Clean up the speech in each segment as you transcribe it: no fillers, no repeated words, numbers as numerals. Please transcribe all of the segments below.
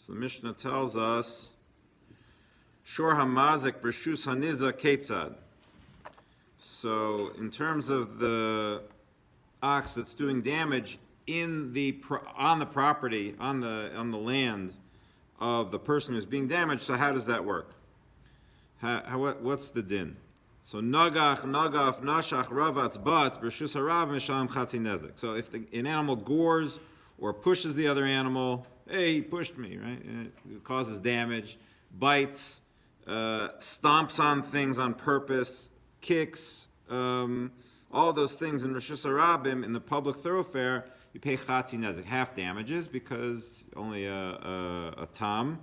So the Mishnah tells us, Shor hamazik b'rshus haniza ketzad. So in terms of the ox that's doing damage on the property, on the land of the person who's being damaged, so how does that work? What's the din? So nagaf nashach ravatz bat b'rshus harav mishalim chatzi nezek. So if an animal gores or pushes the other animal, hey, he pushed me, right? It causes damage, bites, stomps on things on purpose, kicks, all those things in Reshus Harabim, in the public thoroughfare, you pay chatzi nezek, half damages, because only a tam,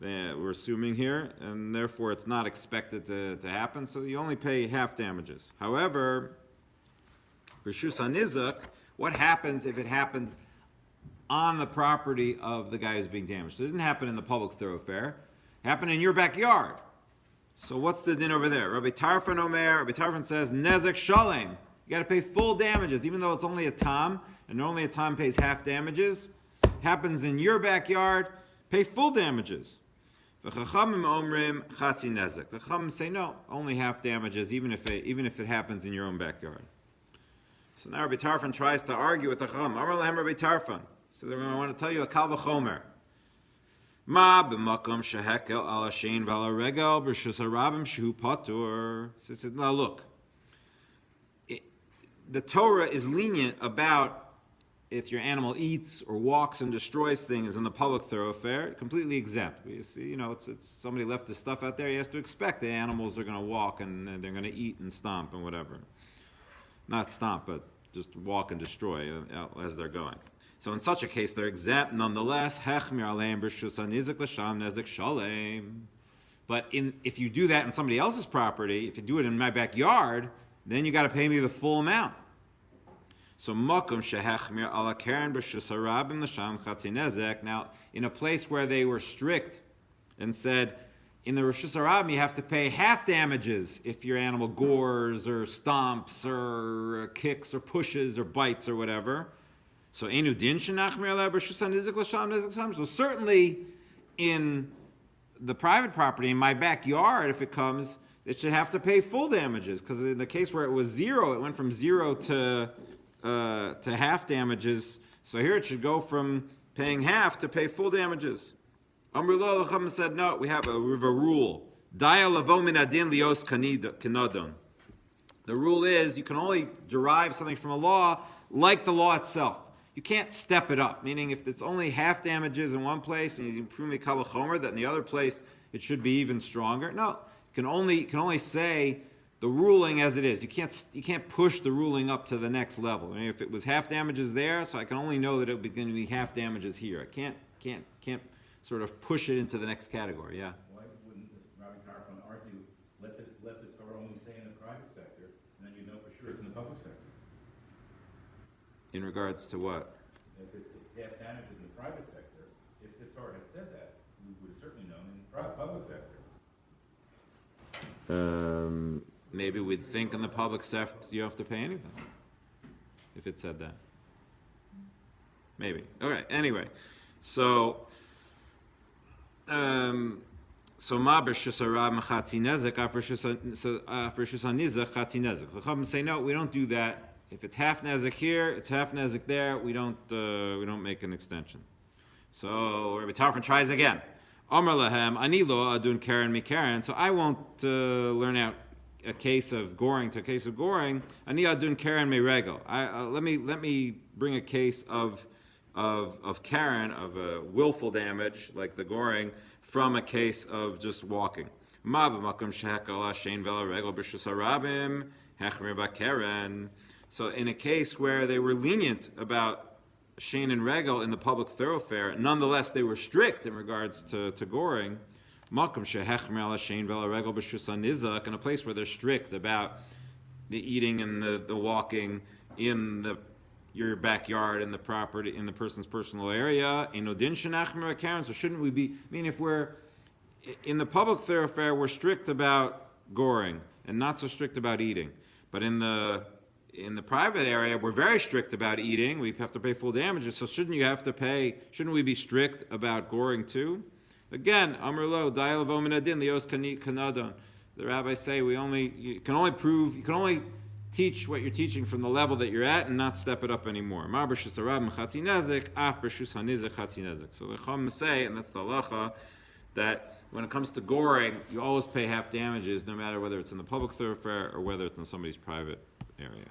we're assuming here, and therefore it's not expected to happen, so you only pay half damages. However, Reshus HaNizak, what happens if it happens on the property of the guy who's being damaged? So it didn't happen in the public thoroughfare. It happened in your backyard. So what's the din over there? Rabbi Tarfon says, Nezek Shalem. You got to pay full damages, even though it's only a tam, and only a tam pays half damages. Happens in your backyard, pay full damages. The Chachamim Omrim Chatzi Nezek. The Chachamim say no, only half damages, even if it happens in your own backyard. So now Rabbi Tarfon tries to argue with the Chacham. Amar lahem Rabbi Tarfon. So I want to tell you a kal v'chomer. Ma b'makom shehekel al hashein v'al regel b'rshus harabim shehu patur. So he said, now look, the Torah is lenient about if your animal eats or walks and destroys things in the public thoroughfare, completely exempt. You see, it's somebody left his stuff out there. He has to expect the animals are going to walk and they're going to eat and stomp and whatever. Not stomp, but just walk and destroy as they're going. So in such a case, they're exempt nonetheless. But if you do that in somebody else's property, if you do it in my backyard, then you got to pay me the full amount. So makom shehechmir ala keren b'rshus harabim l'sham chatzi nezek. Now, in a place where they were strict and said, in the Reshus Harabim, you have to pay half damages if your animal gores or stomps or kicks or pushes or bites or whatever. So enu din shenachmir ala b'rshus hanizik l'sham nezek sam. So certainly in the private property, in my backyard, if it comes, it should have to pay full damages, because in the case where it was zero, it went from zero to half damages. So here it should go from paying half to pay full damages. Amrullah Lacham said, no, we have a rule. Daya lavo min adin lios kanadon. The rule is you can only derive something from a law like the law itself. You can't step it up, meaning if it's only half damages in one place and you prove me kal v'chomer that in the other place it should be even stronger. No, you can only say the ruling as it is. You can't push the ruling up to the next level. I mean, if it was half damages there, so I can only know that it was going to be half damages here. I can't sort of push it into the next category. Yeah. Why wouldn't Rabbi Tarfon argue let the Torah only say in the private sector, and then you know for sure it's in the public sector? In regards to what? If it's half damages in the private sector, if the Torah had said that, we would have certainly known in the public sector. Maybe we'd think in the public sector you have to pay anything. If it said that. Maybe. Okay, anyway. So ma b'rshus harabim chatzi nezek, b'rshus hanizak chatzi nezek. The Chachamim say no, we don't do that. If it's half nezek here, it's half nezek there. We don't make an extension. So Rabbi Tarfon tries again. Amar lahem ani lo adun keren mi keren. So I won't learn out a case of goring to a case of goring. Ani adun keren mi regel. Let me bring a case of keren, of willful damage like the goring, from a case of just walking. Ma b'makom shehekel hashein v'al regel b'rshus harabim hechmir b'keren. So in a case where they were lenient about shein and regel in the public thoroughfare, nonetheless they were strict in regards to goring. Makom shehechmir al shein v'al regel b'rshus hanizak, in a place where they're strict about the eating and the walking in your backyard, in the property, in the person's personal area. So shouldn't we be? I mean, if we're in the public thoroughfare, we're strict about goring and not so strict about eating. But in the in the private area, we're very strict about eating. We have to pay full damages. So shouldn't we be strict about goring too? Again, Amr Lo, Dialavo Minadin, Lios Kanadon. The rabbis say you can only teach what you're teaching from the level that you're at and not step it up anymore. So the Chacham say, and that's the halacha, that when it comes to goring, you always pay half damages, no matter whether it's in the public thoroughfare or whether it's in somebody's private area.